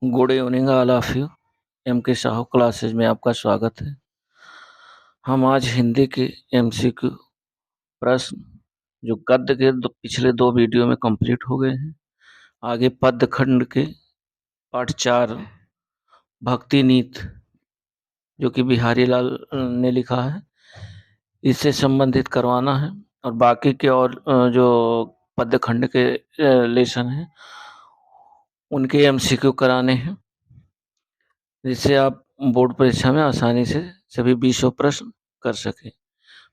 Good evening all of you. M K Sahu classes में आपका स्वागत है। हम आज हिंदी के एमसीक्यू प्रश्न जो गद्य के पिछले 2 वीडियो में कंप्लीट हो गए हैं। आगे पद्य खंड के पाठ 4 भक्ति नीत जो कि बिहारी लाल ने लिखा है, इससे संबंधित करवाना है। और बाकी के और जो पद्य खंड के लेसन हैं उनके एमसीक्यू कराने हैं, जिससे आप बोर्ड परीक्षा में आसानी से सभी 20 प्रश्न कर सकें।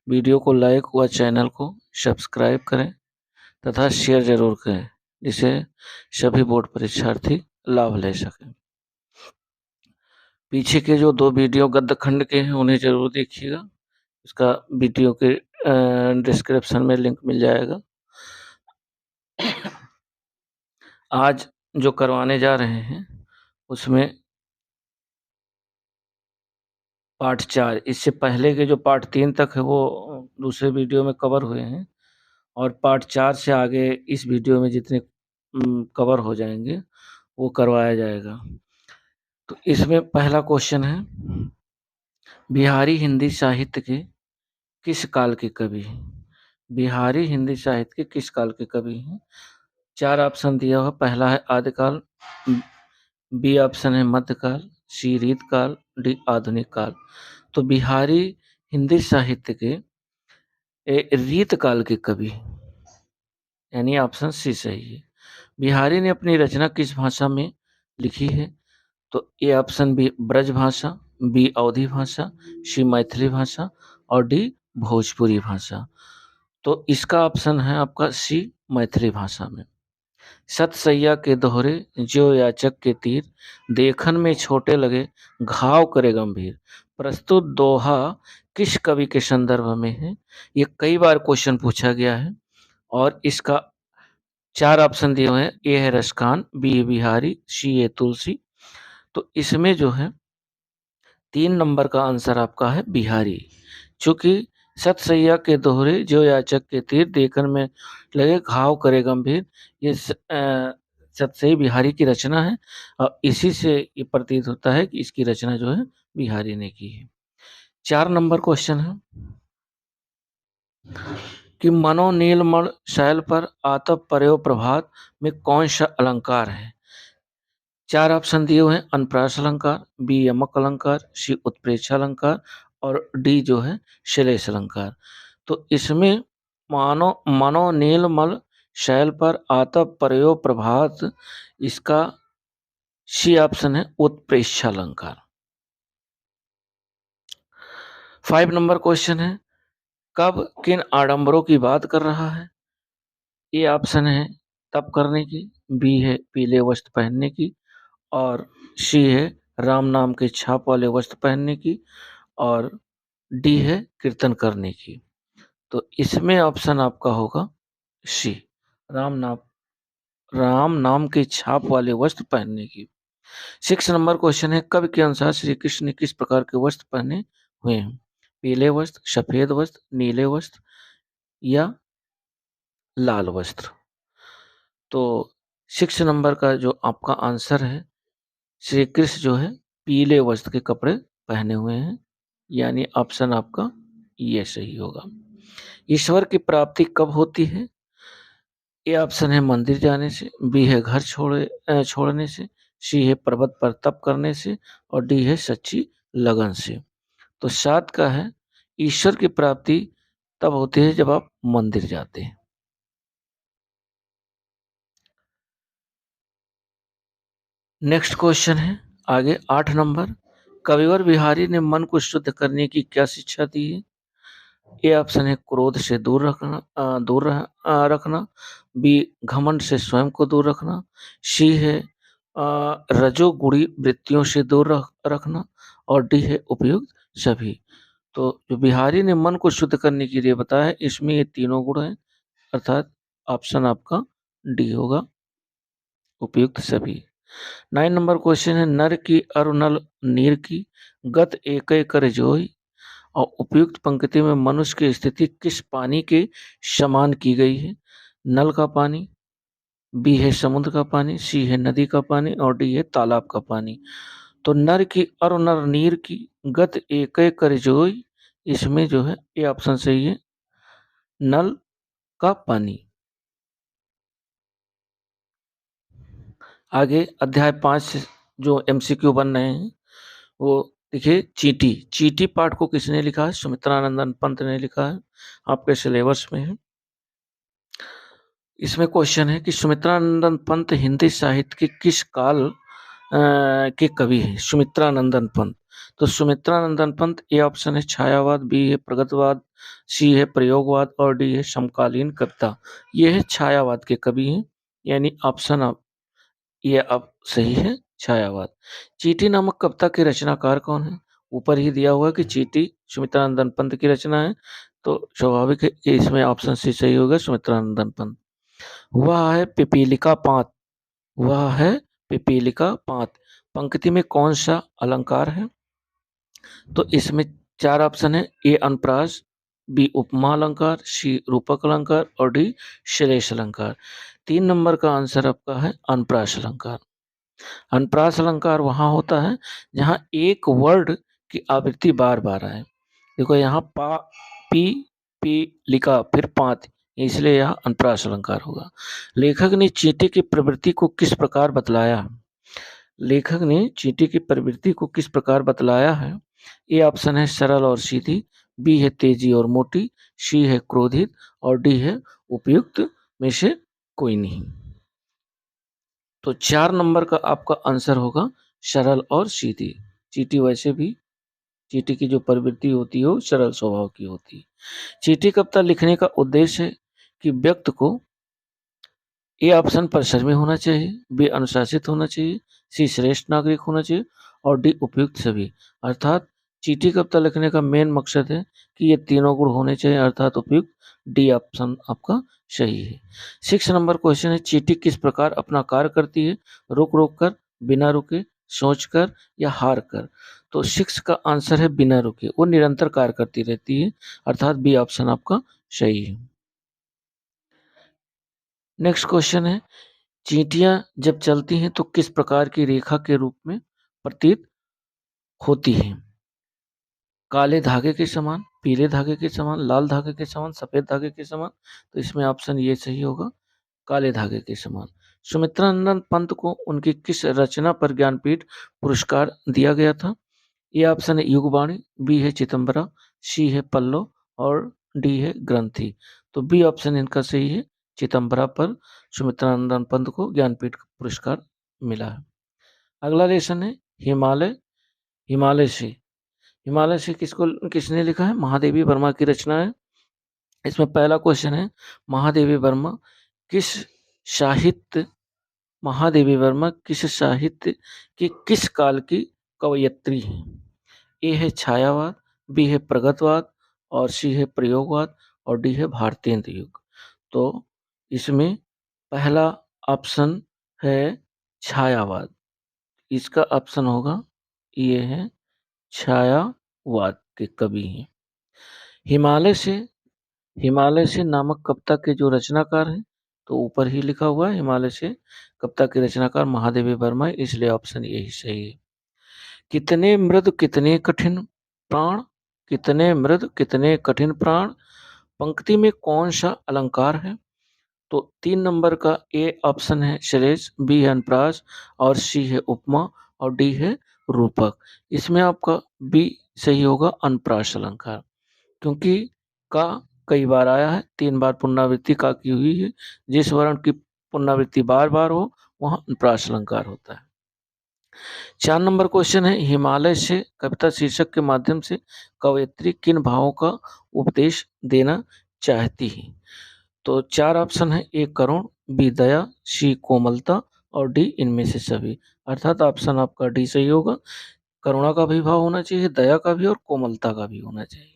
वीडियो को लाइक व चैनल को सब्सक्राइब करें तथा शेयर जरूर करें, जिससे सभी बोर्ड परीक्षार्थी लाभ ले सकें। पीछे के जो 2 वीडियो गद्य खंड के हैं उन्हें जरूर देखिएगा। इसका वीडियो के डिस्क्रिप्शन में लिंक मिल जाएगा। आज जो करवाने जा रहे हैं उसमें पार्ट 4, इससे पहले के जो पार्ट 3 तक है वो दूसरे वीडियो में कवर हुए हैं, और पार्ट 4 से आगे इस वीडियो में जितने कवर हो जाएंगे वो करवाया जाएगा। तो इसमें पहला क्वेश्चन है, बिहारी हिंदी साहित्य के किस काल के कवि हैं? बिहारी हिंदी साहित्य के किस काल के कवि हैं? 4 ऑप्शन दिया हुआ। पहला है आदिकाल, बी ऑप्शन है मध्यकाल, सी रीतकाल, डी आधुनिक काल। तो बिहारी हिंदी साहित्य के रीतकाल के कवि, यानी ऑप्शन सी सही है। बिहारी ने अपनी रचना किस भाषा में लिखी है? तो ए ऑप्शन बी ब्रज भाषा, बी अवधी भाषा, सी मैथिली भाषा और डी भोजपुरी भाषा। तो इसका ऑप्शन है आपका सी मैथिली भाषा में। सत सैया के दोहरे जो याचक के तीर, देखन में छोटे लगे घाव करे गंभीर। प्रस्तुत दोहा किस कवि के संदर्भ में है? ये कई बार क्वेश्चन पूछा गया है और इसका 4 ऑप्शन दिए हुए हैं। ए है रसखान, बी है बिहारी, सी है तुलसी। तो इसमें जो है 3 नंबर का आंसर आपका है बिहारी। चूंकि सत सैया के दोहरे जो याचक के तीर, देखन में लगे घाव करे गंभीर, ये सत सई बिहारी की रचना है और इसी से ये प्रतीत होता है कि इसकी रचना जो है बिहारी ने की है। 4 नंबर क्वेश्चन है कि मनो नीलमण शैल पर आतप पर्यो प्रभात में कौन सा अलंकार है? 4 ऑप्शन दिए हुए हैं। अनप्रास अलंकार, बी यमक अलंकार, सी उत्प्रेक्षा अलंकार और डी जो है श्लेष अलंकार। तो इसमें मानो मनो नीलमल शैल पर आतप पर्यो प्रभात, इसका सी ऑप्शन है उत्प्रेक्षा अलंकार। 5 नंबर क्वेश्चन है, कब किन आडंबरों की बात कर रहा है? ए ऑप्शन है तप करने की, बी है पीले वस्त्र पहनने की और सी है राम नाम के छाप वाले वस्त्र पहनने की और डी है कीर्तन करने की। तो इसमें ऑप्शन आपका होगा सी, राम नाम राम नाम के छाप वाले वस्त्र पहनने की। 6 नंबर क्वेश्चन है, कवि के अनुसार श्री कृष्ण ने किस प्रकार के वस्त्र पहने हुए हैं? पीले वस्त्र, सफेद वस्त्र, नीले वस्त्र या लाल वस्त्र। तो 6 नंबर का जो आपका आंसर है, श्री कृष्ण जो है पीले वस्त्र के कपड़े पहने हुए हैं, यानी ऑप्शन आपका ये सही होगा। ईश्वर की प्राप्ति कब होती है? ए ऑप्शन है मंदिर जाने से, बी है घर छोड़ने से, सी है पर्वत पर तप करने से और डी है सच्ची लगन से। तो 7 का है ईश्वर की प्राप्ति तब होती है जब आप मंदिर जाते हैं। नेक्स्ट क्वेश्चन है आगे 8 नंबर, कविवर बिहारी ने मन को शुद्ध करने की क्या शिक्षा दी है? ए ऑप्शन है क्रोध से रखना, बी घमंड से स्वयं को दूर रखना, सी है रजोगुणी वृत्तियों से दूर रखना और डी है उपयुक्त सभी। तो जो बिहारी ने मन को शुद्ध करने के लिए बताया है, इसमें ये तीनों गुण हैं, अर्थात ऑप्शन आपका डी होगा, उपयुक्त सभी। 9 नंबर क्वेश्चन है, नर की अरु नल नीर की गत एक कर जोई, और उपयुक्त पंक्ति में मनुष्य की स्थिति किस पानी के समान की गई है? नल का पानी, बी है समुद्र का पानी, सी है नदी का पानी और डी है तालाब का पानी। तो नर की और नर नीर की गत एक कर जोई, इसमें जो है ये ऑप्शन सही है, नल का पानी। आगे अध्याय 5 से जो एमसीक्यू बन रहे हैं वो देखिए, चींटी। चींटी पाठ को किसने लिखा है? सुमित्रानंदन पंत ने लिखा है, आपके सिलेबस में है। इसमें क्वेश्चन है कि सुमित्रानंदन पंत हिंदी साहित्य के किस काल के कवि हैं? सुमित्रानंदन पंत। तो सुमित्रानंदन पंत, ए ऑप्शन है छायावाद, बी है प्रगतवाद, सी है प्रयोगवाद और डी है समकालीन कविता। ये है छायावाद के कवि हैं, यानी ऑप्शन आप ये अब सही है, छायावाद। चींटी नामक कविता के रचनाकार कौन है? ऊपर ही दिया हुआ है कि चींटी सुमित्रानंदन पंत की रचना है, तो स्वाभाविक है कि इसमें ऑप्शन सी सही होगा, सुमित्रानंदन पंत। वह है पिपीलिका पात, वह है पिपीलिका पात पंक्ति में कौन सा अलंकार है? तो इसमें चार ऑप्शन है, ए अनुप्रास, बी उपमा अलंकार, सी रूपक अलंकार और डी श्लेष अलंकार। 3 नंबर का आंसर आपका है अनुप्रास अलंकार। अनुप्रास अलंकार वहां होता है जहां एक वर्ड की आवृत्ति बार बार आए। देखो यहाँ पा, पी, पी लिखा फिर पात, इसलिए यह अनुप्रास अलंकार होगा। लेखक ने चींटी की प्रवृत्ति को किस प्रकार बतलाया? लेखक ने चींटी की प्रवृत्ति को किस प्रकार बतलाया है? ए ऑप्शन है सरल और सीधी, बी है तेजी और मोटी, सी है क्रोधित और डी है उपयुक्त में से कोई नहीं। तो 4 नंबर का आपका आंसर होगा सरल और सीधी। चींटी वैसे भी, चींटी की जो प्रवृत्ति होती है वो सरल स्वभाव की होती है। चींटी कविता लिखने का उद्देश्य है कि व्यक्ति को, ए ऑप्शन परिश्रमी होना चाहिए, बी अनुशासित होना चाहिए, सी श्रेष्ठ नागरिक होना चाहिए और डी उपयुक्त सभी। अर्थात चींटी कविता लिखने का मेन मकसद है कि ये तीनों गुण होने चाहिए, अर्थात उपयुक्त। डी ऑप्शन आपका सही है। 6 नंबर क्वेश्चन है, चींटी किस प्रकार अपना कार्य करती है? रुक रुक कर, बिना रुके, सोच कर या हार कर। तो 6 का आंसर है बिना रुके, वो निरंतर कार्य करती रहती है, अर्थात बी ऑप्शन आपका सही है। नेक्स्ट क्वेश्चन है, चींटियां जब चलती हैं तो किस प्रकार की रेखा के रूप में प्रतीत होती हैं? काले धागे के समान, पीले धागे के समान, लाल धागे के समान, सफेद धागे के समान। तो इसमें ऑप्शन ये सही होगा, काले धागे के समान। सुमित्रानंदन पंत को उनकी किस रचना पर ज्ञानपीठ पुरस्कार दिया गया था? ये ऑप्शन है युगवाणी, बी है चिदंबरा, सी है पल्लव और डी है ग्रंथि। तो बी ऑप्शन इनका सही है, चिदंबरा पर सुमित्रानंदन पंत को ज्ञानपीठ पुरस्कार मिला है। अगला लेसन है हिमालय। हिमालय से, हिमालय से किसने लिखा है? महादेवी वर्मा की रचना है। इसमें पहला क्वेश्चन है, महादेवी वर्मा किस साहित्य महादेवी वर्मा किस साहित्य के किस काल की कवयित्री हैं? ए है छायावाद, बी है प्रगतवाद और सी है प्रयोगवाद और डी है भारतेंद्र युग। तो इसमें पहला ऑप्शन है छायावाद, इसका ऑप्शन होगा ये है छायावाद के कवि हैं। हिमालय से, हिमालय से नामक कविता के जो रचनाकार हैं, तो ऊपर ही लिखा हुआ है हिमालय से कविता के रचनाकार महादेवी वर्मा है, इसलिए ऑप्शन यही सही है। कितने मृदु कितने कठिन प्राण, कितने मृदु कितने कठिन प्राण पंक्ति में कौन सा अलंकार है? तो 3 नंबर का ए ऑप्शन है श्लेष, बी है अनुप्रास और सी है उपमा और डी है रूपक। इसमें आपका बी सही होगा, अनुप्रास अलंकार, क्योंकि का कई बार आया है, 3 बार पुनरावृत्ति का की हुई है। जिस वर्ण की पुनरावृत्ति बार बार हो वहाँ अनुप्रास अलंकार होता है। 4 नंबर क्वेश्चन है, हिमालय से कविता शीर्षक के माध्यम से कवयित्री किन भावों का उपदेश देना चाहती है? तो 4 ऑप्शन है, ए करुण, बी दया, सी कोमलता और डी इनमें से सभी। अर्थात ऑप्शन आपका डी सही होगा, करुणा का भी भाव होना चाहिए, दया का भी और कोमलता का भी होना चाहिए।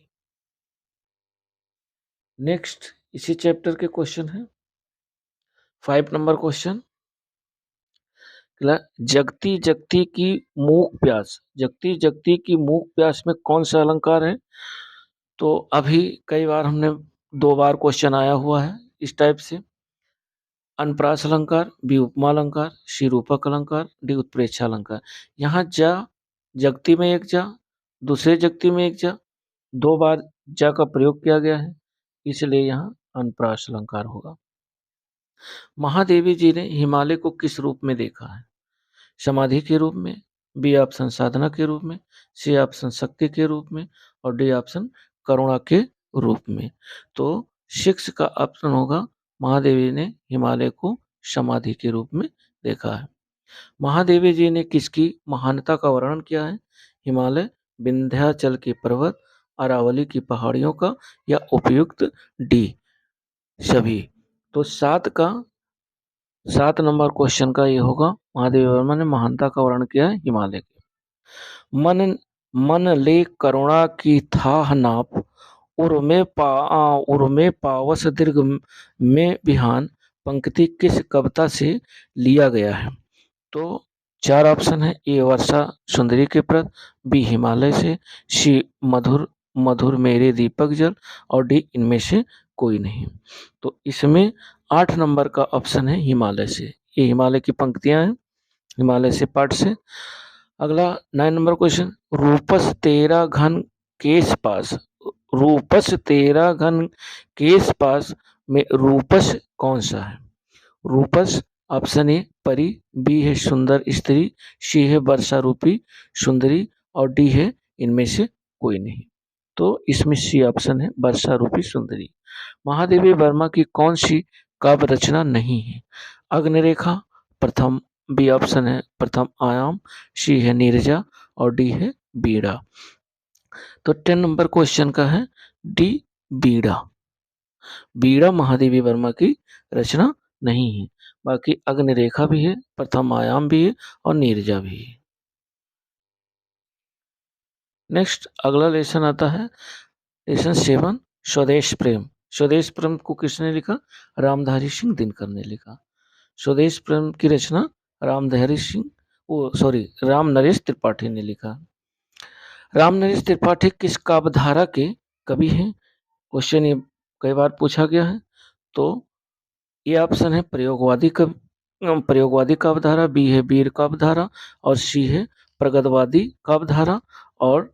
नेक्स्ट इसी चैप्टर के क्वेश्चन है, 5 नंबर क्वेश्चन, जगती जगती की मूक प्यास, जगती जगती की मूक प्यास में कौन सा अलंकार है? तो अभी कई बार हमने 2 बार क्वेश्चन आया हुआ है इस टाइप से। अनप्रास अलंकार, बी उपमा अलंकार, सी रूपक अलंकार, डी उत्प्रेक्षा अलंकार। यहाँ जा जगती में एक जा, दूसरे जगती में एक जा, दो बार जा का प्रयोग किया गया है, इसलिए यहाँ अनप्रास अलंकार होगा। महादेवी जी ने हिमालय को किस रूप में देखा है? समाधि के रूप में, बी ऑप्शन साधना के रूप में, सी ऑप्शन शक्ति के रूप में और डी ऑप्शन करुणा के रूप में। तो 6 का ऑप्शन होगा महादेवी ने हिमालय को समाधि के रूप में देखा है। महादेवी जी ने किसकी महानता का वर्णन किया है? हिमालय, विंध्याचल के पर्वत, अरावली की पहाड़ियों का या उपयुक्त डी सभी। तो 7 नंबर क्वेश्चन का ये होगा, महादेवी वर्मा ने महानता का वर्णन किया है हिमालय के। मन मन ले करुणा की थाह नाप, उर्मे पावस दीर्घ में बिहान पंक्ति किस कविता से लिया गया है? तो 4 ऑप्शन है, ए वर्षा सुंदरी के प्रति, बी हिमालय से, सी मधुर मधुर मेरे दीपक जल और डी इनमें से कोई नहीं। तो इसमें 8 नंबर का ऑप्शन है हिमालय से। ये हिमालय की पंक्तियां हैं, हिमालय से पाठ से। अगला 9 नंबर क्वेश्चन, रूपस तेरा घन केस पास, रूपस तेरा घन केस पास में रूपस कौन सा है? रूपस ऑप्शन ए परी, बी है सुंदर स्त्री, सी है वर्षा रूपी सुंदरी और डी है इनमें से कोई नहीं। तो इसमें सी ऑप्शन है वर्षा रूपी सुंदरी। महादेवी वर्मा की कौन सी काव्य रचना नहीं है? अग्निरेखा प्रथम, बी ऑप्शन है प्रथम आयाम, सी है नीरजा और डी है बीड़ा। तो 10 नंबर क्वेश्चन का है डी बीड़ा। बीड़ा महादेवी वर्मा की रचना नहीं है। बाकी अग्निरेखा भी है, प्रथम आयाम भी है और नीरजा भी है। नेक्स्ट अगला लेसन आता है लेसन 7, स्वदेश प्रेम। स्वदेश प्रेम को किसने लिखा? रामधारी सिंह दिनकर ने लिखा। स्वदेश प्रेम की रचना रामधारी सिंह, ओ सॉरी, राम नरेश त्रिपाठी ने लिखा। राम नरेश त्रिपाठी किस काव्यधारा के कवि हैं? क्वेश्चन ये कई बार पूछा गया है। तो ये ऑप्शन है प्रयोगवादी काव्यधारा, बी है वीर काव्यधारा और सी है प्रगतवादी काव्यधारा और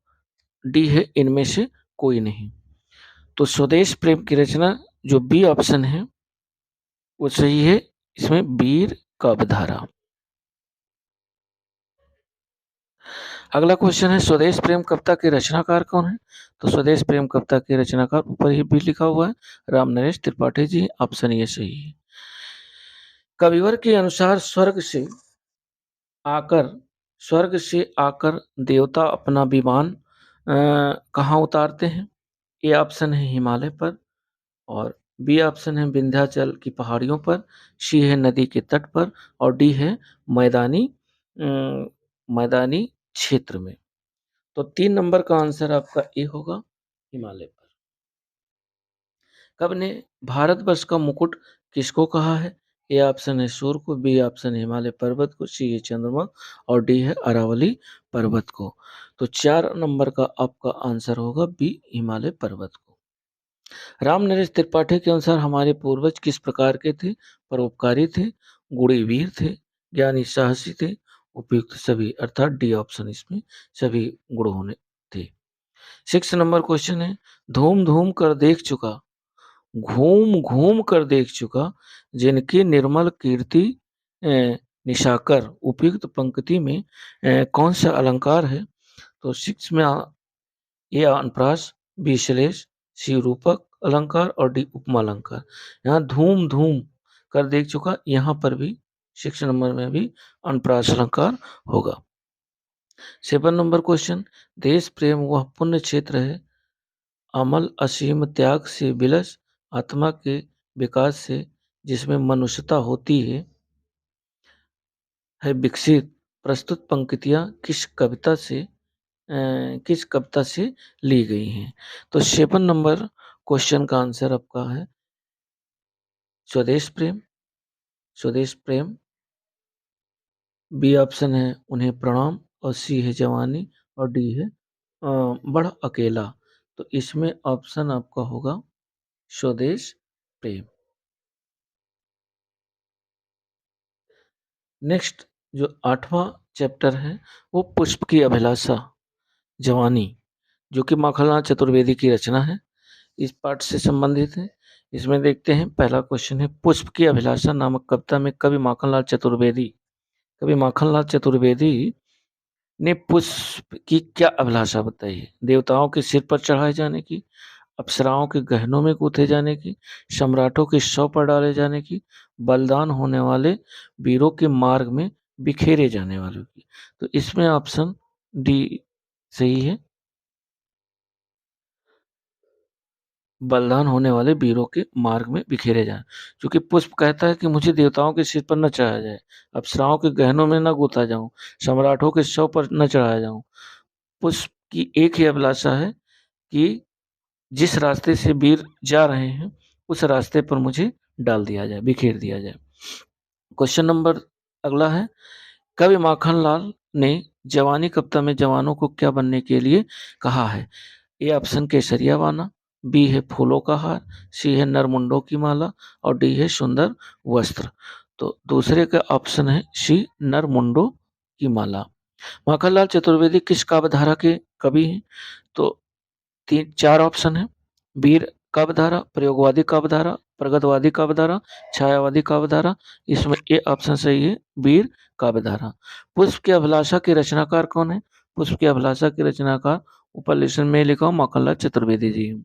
डी है इनमें से कोई नहीं। तो स्वदेश प्रेम की रचना जो बी ऑप्शन है वो सही है, इसमें वीर काव्यधारा। अगला क्वेश्चन है स्वदेश प्रेम कविता के रचनाकार कौन है? तो स्वदेश प्रेम कविता के रचनाकार ऊपर ही भी लिखा हुआ है राम नरेश त्रिपाठी जी, ऑप्शन ये सही है। कविवर के अनुसार आकर स्वर्ग से आकर देवता अपना विमान कहाँ उतारते हैं? ए ऑप्शन है हिमालय पर और बी ऑप्शन है विंध्याचल की पहाड़ियों पर, सी है नदी के तट पर और डी है मैदानी अ, मैदानी क्षेत्र में। तो 3 नंबर का आंसर आपका ए होगा, हिमालय पर। कवि ने भारतवर्ष का मुकुट किसको कहा है? ए ऑप्शन है सूर्य को, बी ऑप्शन है हिमालय पर्वत को, सी है चंद्रमा और डी है अरावली पर्वत को। तो 4 नंबर का आपका आंसर होगा बी हिमालय पर्वत को। राम नरेश त्रिपाठी के अनुसार हमारे पूर्वज किस प्रकार के थे? परोपकारी थे, गुणी वीर थे, ज्ञानी साहसी थे, उपयुक्त सभी, अर्थात डी ऑप्शन इसमें सभी गुण होने थे। 6 नंबर क्वेश्चन है, धूम धूम कर देख चुका, घूम घूम कर देख चुका, जिनकी निर्मल कीर्ति निशाकर, उपयुक्त पंक्ति में कौन सा अलंकार है? तो 6 में ए अनप्रास, बी श्लेष, सी रूपक अलंकार और डी उपमा अलंकार। यहाँ धूम धूम कर देख चुका, यहाँ पर भी 6 नंबर में भी अनप्रास अलंकार होगा। 7 नंबर क्वेश्चन, देश प्रेम वह पुण्य क्षेत्र है, अमल असीम त्याग से विलस, आत्मा के विकास से जिसमें मनुष्यता होती है विकसित। प्रस्तुत पंक्तियाँ किस कविता से ली गई हैं? तो 7 नंबर क्वेश्चन का आंसर आपका है स्वदेश प्रेम। स्वदेश प्रेम, बी ऑप्शन है उन्हें प्रणाम और सी है जवानी और डी है बड़ अकेला। तो इसमें ऑप्शन आपका होगा स्वदेश प्रेम। नेक्स्ट जो 8वां चैप्टर है वो पुष्प की अभिलाषा जवानी, जो कि माखनलाल चतुर्वेदी की रचना है, इस पाठ से संबंधित है। इसमें देखते हैं पहला क्वेश्चन है, पुष्प की अभिलाषा नामक कविता में कवि माखनलाल चतुर्वेदी ने पुष्प की क्या अभिलाषा बताई है? देवताओं के सिर पर चढ़ाए जाने की, अप्सराओं के गहनों में गूंथे जाने की, सम्राटों के शव पर डाले जाने की, बलिदान होने वाले वीरों के मार्ग में बिखेरे जाने वालों की। तो इसमें ऑप्शन डी सही है, बलिदान होने वाले वीरों के मार्ग में बिखेरे जाएं। क्योंकि पुष्प कहता है कि मुझे देवताओं के सिर पर न चढ़ाया जाए, अप्सराओं के गहनों में न गूंथा जाऊं, सम्राटों के शव पर न चढ़ाया जाऊं। पुष्प की एक ही अभिलाषा है कि जिस रास्ते से वीर जा रहे हैं उस रास्ते पर मुझे डाल दिया जाए, बिखेर दिया जाए। क्वेश्चन नंबर अगला है, कवि माखनलाल ने जवानी कविता में जवानों को क्या बनने के लिए कहा है? ए ऑप्शन केसरिया बाना, बी है फूलों का हार, सी है नरमुंडों की माला और डी है सुंदर वस्त्र। तो दूसरे का ऑप्शन है सी, नरमुंडों की माला। माखनलाल चतुर्वेदी किस काव्यधारा के कवि हैं? तो तीन चार ऑप्शन है, वीर काव्यधारा, प्रयोगवादी काव्यधारा, प्रगतवादी काव्यधारा, छायावादी काव्यधारा। इसमें ए ऑप्शन सही है, वीर काव्यधारा। पुष्प की अभिलाषा के रचनाकार कौन है? पुष्प की अभिलाषा के रचनाकार ऊपर लिस्ट में लिखा हूं माखनलाल चतुर्वेदी जी।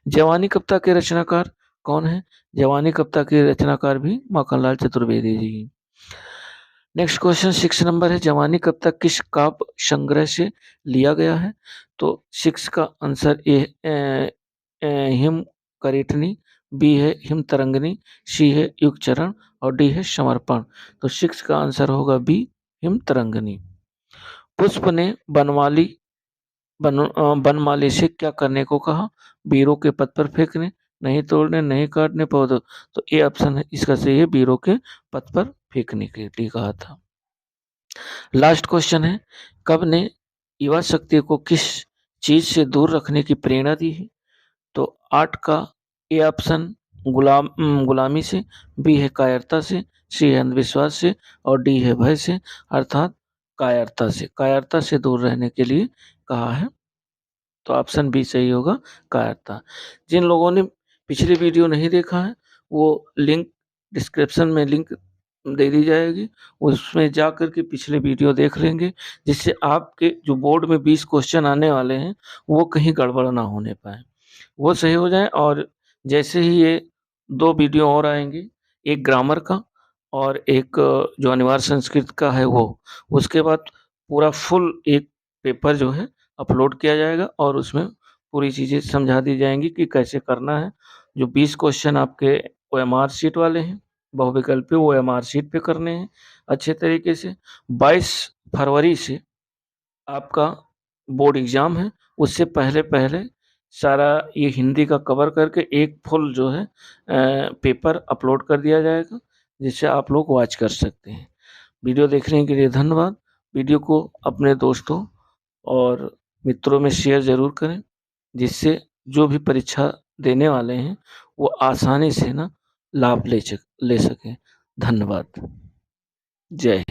जवानी कविता के रचनाकार कौन है? जवानी कविता के रचनाकार भी Makhanlal Chaturvedi ji. Next question 6 number है, जवानी कविता किस काव्य संग्रह से लिया गया है? तो 6 का आंसर हिम करेटनी, बी है हिम तरंगनी, सी है युग चरण और डी है समर्पण। तो 6 का आंसर होगा बी, हिम तरंगनी। पुष्प ने बनमाली से क्या करने को कहा? वीरों के पद पर फेंकने, नहीं तोड़ने, नहीं काटने पौधों। तो ए ऑप्शन है इसका सही है, वीरों के पद पर फेंकने के लिए कहा था। लास्ट क्वेश्चन है, कब ने युवा शक्ति को किस चीज से दूर रखने की प्रेरणा दी है? तो 8 का ए ऑप्शन गुलामी से, बी है कायरता से, सी है अंधविश्वास से और डी है भय से, अर्थात कायरता से दूर रहने के लिए कहा है। तो ऑप्शन बी सही होगा, कायरता। जिन लोगों ने पिछली वीडियो नहीं देखा है वो लिंक डिस्क्रिप्शन में लिंक दे दी जाएगी, उसमें जा कर के पिछले वीडियो देख लेंगे, जिससे आपके जो बोर्ड में 20 क्वेश्चन आने वाले हैं वो कहीं गड़बड़ ना होने पाए, वो सही हो जाए। और जैसे ही ये 2 वीडियो और आएंगे, एक ग्रामर का और एक जो अनिवार्य संस्कृत का है वो, उसके बाद पूरा फुल एक पेपर जो है अपलोड किया जाएगा और उसमें पूरी चीज़ें समझा दी जाएंगी कि कैसे करना है। जो 20 क्वेश्चन आपके ओएमआर शीट वाले हैं, बहुविकल्पी, वो ओएमआर शीट पे करने हैं अच्छे तरीके से। 22 फरवरी से आपका बोर्ड एग्ज़ाम है, उससे पहले-पहले सारा ये हिंदी का कवर करके एक फुल जो है पेपर अपलोड कर दिया जाएगा, जिससे आप लोग वॉच कर सकते हैं। वीडियो देखने के लिए धन्यवाद। वीडियो को अपने दोस्तों और मित्रों में शेयर ज़रूर करें, जिससे जो भी परीक्षा देने वाले हैं, वो आसानी से ना लाभ ले सकें। धन्यवाद। जय हिंद।